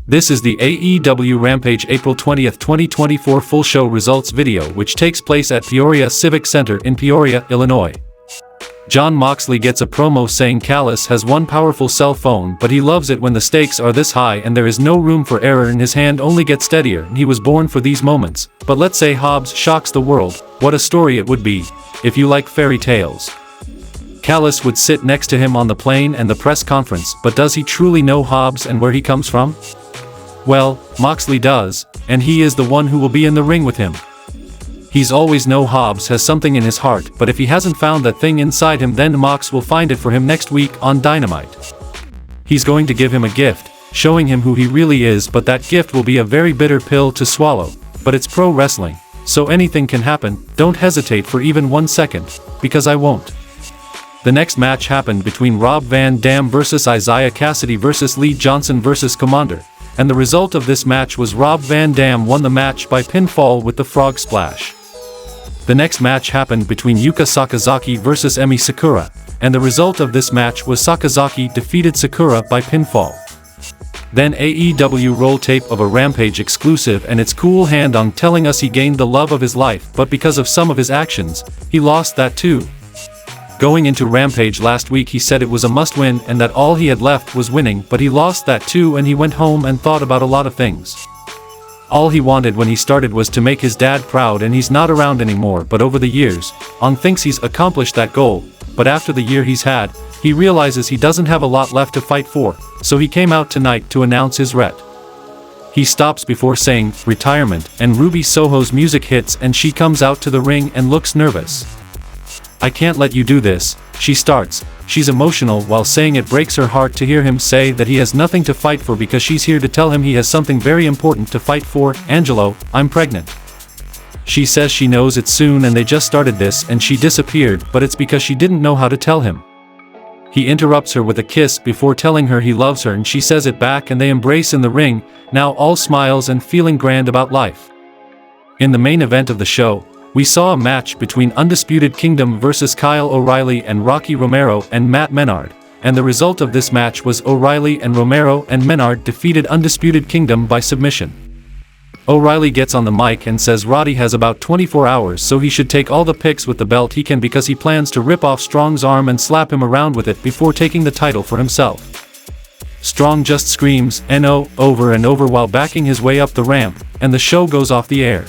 This is the AEW Rampage April 20, 2024 full show results video which takes place at Peoria Civic Center in Peoria, Illinois. Jon Moxley gets a promo saying Callis has one powerful cell phone but he loves it when the stakes are this high and there is no room for error and his hand only gets steadier and he was born for these moments. But let's say Hobbs shocks the world, what a story it would be, if you like fairy tales. Callis would sit next to him on the plane and the press conference, but does he truly know Hobbs and where he comes from? Well, Moxley does, and he is the one who will be in the ring with him. He's always know Hobbs has something in his heart, but if he hasn't found that thing inside him then Mox will find it for him next week on Dynamite. He's going to give him a gift, showing him who he really is, but that gift will be a very bitter pill to swallow, but it's pro wrestling, so anything can happen. Don't hesitate for even 1 second, because I won't. The next match happened between Rob Van Dam vs Isaiah Cassidy vs Lee Johnson vs Commander, and the result of this match was Rob Van Dam won the match by pinfall with the frog splash. The next match happened between Yuka Sakazaki vs Emi Sakura, and the result of this match was Sakazaki defeated Sakura by pinfall. Then AEW roll tape of a Rampage exclusive and its cool hand on telling us he gained the love of his life, but because of some of his actions, he lost that too. Going into Rampage last week he said it was a must-win and that all he had left was winning, but he lost that too and he went home and thought about a lot of things. All he wanted when he started was to make his dad proud and he's not around anymore, but over the years, On thinks he's accomplished that goal, but after the year he's had, he realizes he doesn't have a lot left to fight for, so he came out tonight to announce his ret. He stops before saying, retirement, and Ruby Soho's music hits and she comes out to the ring and looks nervous. I can't let you do this, she starts. She's emotional while saying it breaks her heart to hear him say that he has nothing to fight for because she's here to tell him he has something very important to fight for. Angelo, I'm pregnant. She says she knows it soon and they just started this and she disappeared, but it's because she didn't know how to tell him. He interrupts her with a kiss before telling her he loves her and she says it back and they embrace in the ring, now all smiles and feeling grand about life. In the main event of the show, we saw a match between Undisputed Kingdom vs Kyle O'Reilly and Rocky Romero and Matt Menard, and the result of this match was O'Reilly and Romero and Menard defeated Undisputed Kingdom by submission. O'Reilly gets on the mic and says Roddy has about 24 hours so he should take all the pics with the belt he can because he plans to rip off Strong's arm and slap him around with it before taking the title for himself. Strong just screams, "No," over and over while backing his way up the ramp, and the show goes off the air.